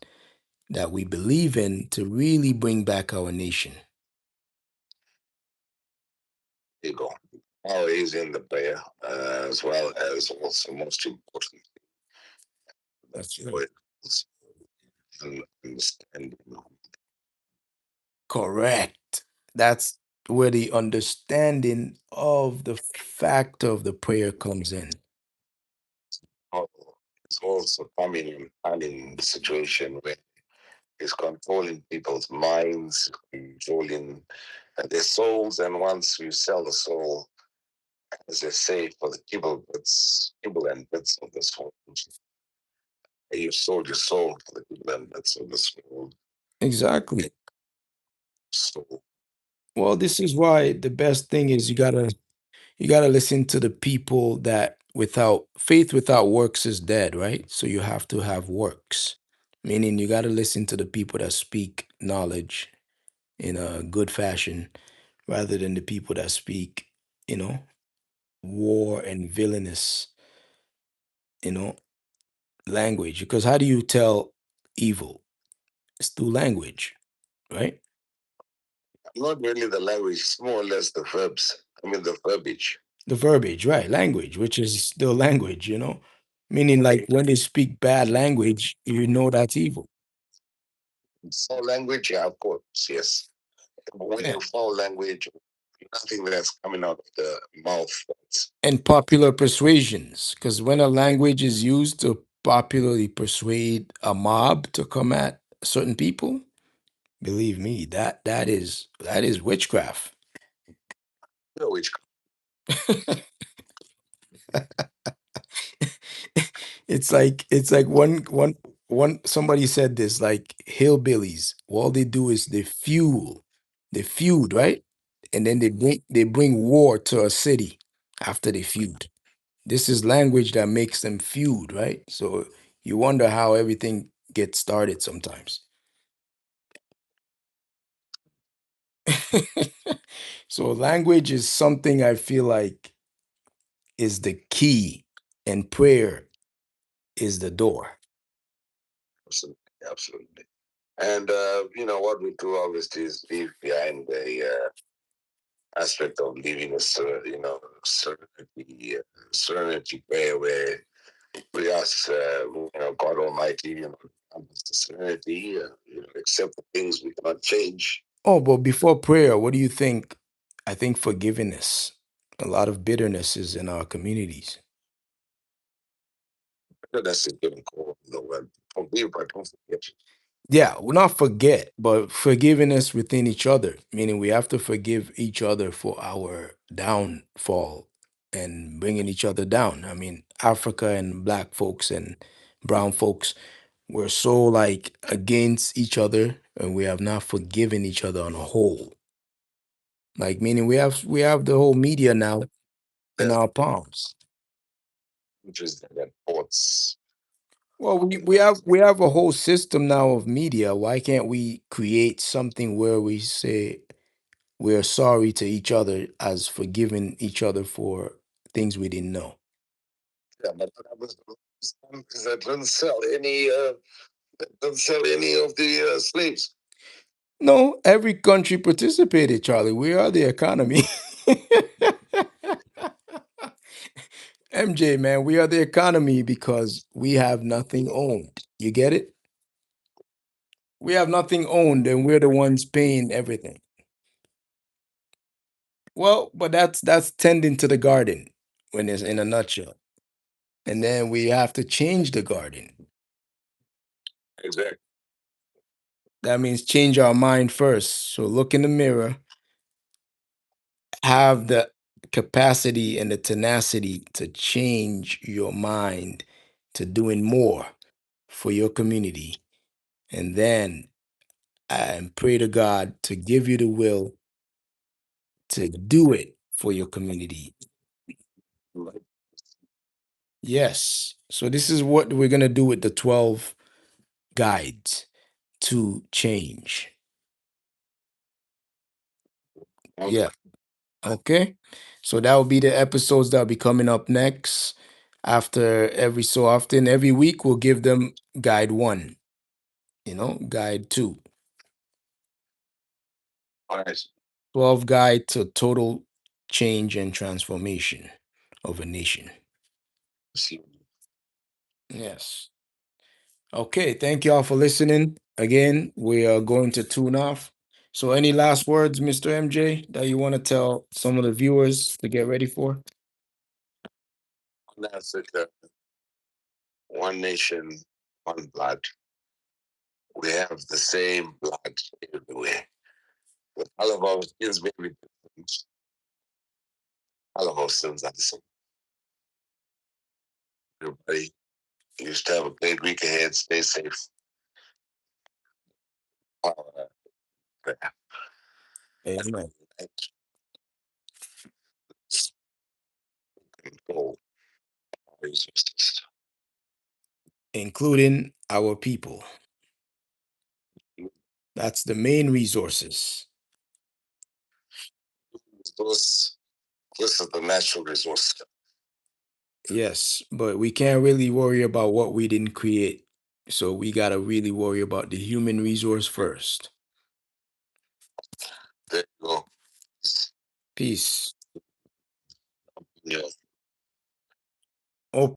that we believe in to really bring back our nation. There you go. Power is in the prayer, as well as also most important That's for right. it is understanding Correct. That's where the understanding of the fact of the prayer comes in. how it's also coming and finding the situation where it's controlling people's minds, controlling their souls, and once you sell the soul, as they say, for the kibble and bits of the soul, you sold your soul for the kibble and bits of the soul. Exactly. So Well, this is why the best thing is you gotta listen to the people that without faith without works is dead, right? So you have to have works. Meaning you gotta listen to the people that speak knowledge in a good fashion rather than the people that speak, you know, war and villainous, you know, language. Because how do you tell evil? It's through language, right? not really the language, it's more or less the verbs. I mean the verbiage. The verbiage, right? Language, which is still language, meaning like when they speak bad language, you know that's evil. Foul language, yeah, of course, yes. But when Yeah. you foul language, nothing that's coming out of the mouth. That's, And popular persuasions, because when a language is used to popularly persuade a mob to come at certain people, believe me, that is witchcraft. which It's like one somebody said this, like hillbillies, all they do is they feud, right? And then they bring war to a city after they feud. This is language that makes them feud, right? So you wonder how everything gets started sometimes. So language is something I feel like is the key, and prayer is the door. absolutely, absolutely. And what we do obviously is leave behind the aspect of leaving a serenity prayer where we ask God Almighty, the serenity, accept the things we cannot change. Oh, but before prayer, what do you think? I think forgiveness. A lot of bitterness is in our communities. That's a given call, and forgive, but don't forget. Yeah, we'll not forget, but forgiveness within each other, meaning we have to forgive each other for our downfall and bringing each other down. I mean, Africa and black folks and brown folks, we're so like against each other, and we have not forgiven each other on a whole. Like meaning we have the whole media now in There's our palms. interest that thoughts. Well, we have a whole system now of media. Why can't we create something where we say we're sorry to each other as forgiving each other for things we didn't know? Yeah, but that was because that doesn't sell any of the slaves. No, every country participated, Charlie. We are the economy. MJ, man, we are the economy because we have nothing owned. You get it? We have nothing owned and we're the ones paying everything. Well, but that's tending to the garden when it's in a nutshell. And then we have to change the garden. Exactly. That means change our mind first. So look in the mirror, have the capacity and the tenacity to change your mind to doing more for your community. And then and pray to God to give you the will to do it for your community. Like, Yes. So this is what we're going to do with the 12 guides to change. okay. Yeah. Okay. So that will be the episodes that will be coming up next. After every so often, every week, we'll give them guide one, guide two, All right. 12 guide to total change and transformation of a nation. See. Yes. Okay. Thank you all for listening. Again, we are going to tune off. So, any last words, Mr. MJ, that you want to tell some of the viewers to get ready for? One Africa, one nation, one blood. We have the same blood everywhere. But all of our sins may be different. All of our sins are the same. Everybody, you used to have a great week ahead. Stay safe. Power, prayer, Amen. and control our resources. Including our people. That's the main resources. Those, this is the natural resource. Yes, but we can't really worry about what we didn't create. So we got to really worry about the human resource first. There you go. Peace. Yeah.